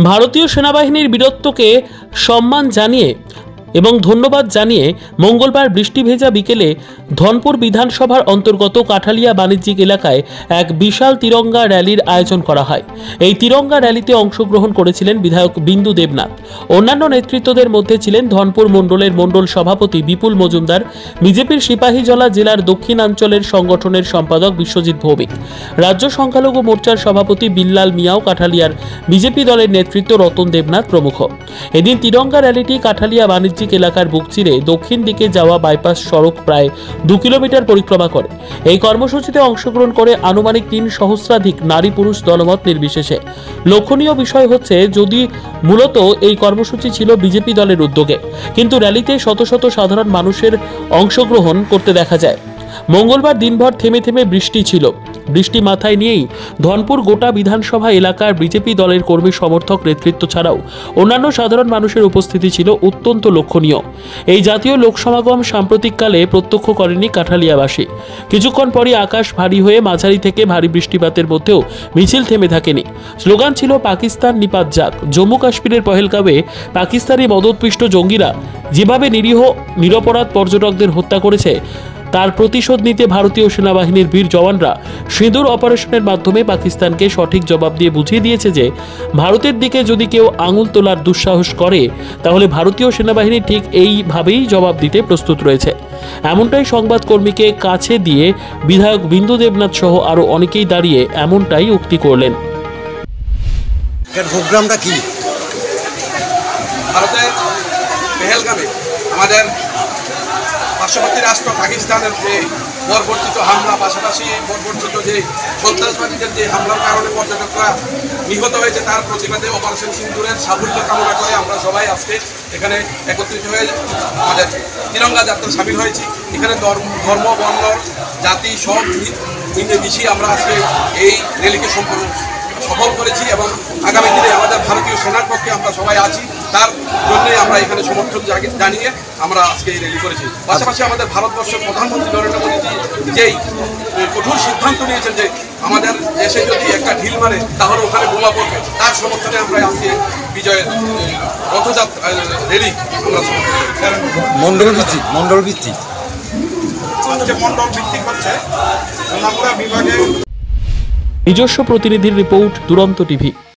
ভারতীয় সেনাবাহিনীর বীরত্বকে সম্মান জানিয়ে এবং ধন্যবাদ জানিয়ে মঙ্গলবার বৃষ্টি ভেজা বিকেলে ধনপুর বিধানসভার অন্তর্গত কাঠালিয়া বাণিজ্যিক এলাকায় এক বিশাল তিরঙ্গা র্যালির আয়োজন করা হয়। এই তিরঙ্গা র্যালিতে অংশগ্রহণ করেছিলেন বিধায়ক বিন্দু দেবনাথ। অন্যান্য নেতৃত্বদের মধ্যে ছিলেন ধনপুর মণ্ডলের মণ্ডল সভাপতি বিপুল মজুমদার, বিজেপির সিপাহীজলা জেলার দক্ষিণাঞ্চলের সংগঠনের সম্পাদক বিশ্বজিৎ ভৌমিক, রাজ্য সংখ্যালঘু মোর্চার সভাপতি বিল্লাল মিয়াও, কাঠালিয়ার বিজেপি দলের নেতৃত্ব রতন দেবনাথ প্রমুখ। এদিন তিরঙ্গা র্যালিটি কাঠালিয়া বাণিজ্যিক এলাকার বুক চিরে দক্ষিণ দিকে যাওয়া বাইপাস সড়ক প্রায় 2 কিলোমিটার পরিক্রমা করে। এই কর্মসূচিতে অংশগ্রহণ করে আনুমানিক 3 সহস্রাধিক নারী পুরুষ দলমত নির্বিশেষে। লক্ষণীয় বিষয় হচ্ছে, যদি মূলত এই কর্মসূচি ছিল বিজেপি দলের উদ্যোগে, কিন্তু র্যালিতে শত শত সাধারণ মানুষের অংশগ্রহণ করতে দেখা যায়। মঙ্গলবার দিনভর থেমে থেমে বৃষ্টি ছিল। বৃষ্টি মাথায় নিয়েই ধনপুর গোটা বিধানসভা এলাকার বিজেপি দলের কর্মী সমর্থক নেতৃত্ব ছাড়াও অন্যান্য সাধারণ মানুষের উপস্থিতি ছিল অত্যন্ত লক্ষণীয়। এই জাতীয় লোকসমাগম সাম্প্রতিককালে প্রত্যক্ষ করেনি কাঠালিয়াবাসী। কিছুক্ষণ পরই আকাশ ভারী হয়ে মাঝারি থেকে ভারী বৃষ্টিপাতের মধ্যেও মিছিল থেমে থাকেনি। স্লোগান ছিল পাকিস্তান নিপাত যাক। জম্মু কাশ্মীরের পহেলগাঁওয়ে পাকিস্তানি মদতপুষ্ট জঙ্গিরা যেভাবে নিরীহ নিরপরাধ পর্যটকদের হত্যা করেছে, তার প্রতিশোধ নিতে ভারতীয় সেনাবাহিনীর বীর জওয়ানরা সিঁদুর অপারেশনের মাধ্যমে পাকিস্তানকে সঠিক জবাব দিয়ে বুঝিয়ে দিয়েছে যে ভারতের দিকে যদি কেউ আঙুল তোলার দুঃসাহস করে, তাহলে ভারতীয় সেনাবাহিনী ঠিক এইভাবেই জবাব দিতে প্রস্তুত রয়েছে। এমনটাই সংবাদকর্মীকে কাছে দিয়ে বিধায়ক বিন্দু দেবনাথ সহ আরও অনেকেই দাঁড়িয়ে এমনটাই উক্তি করলেন। প্রোগ্রামটা কি? ভারতের পেহেলগামে আমাদের পার্শ্ববর্তী রাষ্ট্র পাকিস্তানের যে বর্বরচিত হামলা, পাশাপাশি বর্বরচিত যে সন্ত্রাসবাদীদের যে হামলার কারণে পর্যটকরা নিহত হয়েছে, তার প্রতিবাদে অপারেশন সিন্দুরের সাফল্য কামনা করে আমরা সবাই আজকে এখানে একত্রিত হয়ে আমাদের তিরঙ্গা যাত্রা সামিল হয়েছি। এখানে ধর্ম, বর্ণ, জাতি সব মিশিয়ে আমরা আজকে এই র্যালিকে সফল করেছি এবং আগামী দিনে আমাদের ভারতীয় সেনার পক্ষে আমরা সবাই আছি, তার জন্যই আমরা এখানে সমর্থন জানিয়ে আমরা আজকে এই র্যালি করেছি। পাশাপাশি আমাদের ভারতবর্ষের প্রধানমন্ত্রী নরেন্দ্র মোদী যেই কঠোর সিদ্ধান্ত নিয়েছেন যে আমাদের দেশে যদি একটা ঢিল মারে তাহলে ওখানে বোমা পড়বে, তার সমর্থনে আমরা আজকে বিজয়ের রথযাত্রা র্যালি আমরা মন্ডল ভিত্তিক আজকে মন্ডল ভিত্তিক হচ্ছে সোনামুড়া বিভাগে। নিজস্ব প্রতিনিধির রিপোর্ট, দুরন্ত টিভি।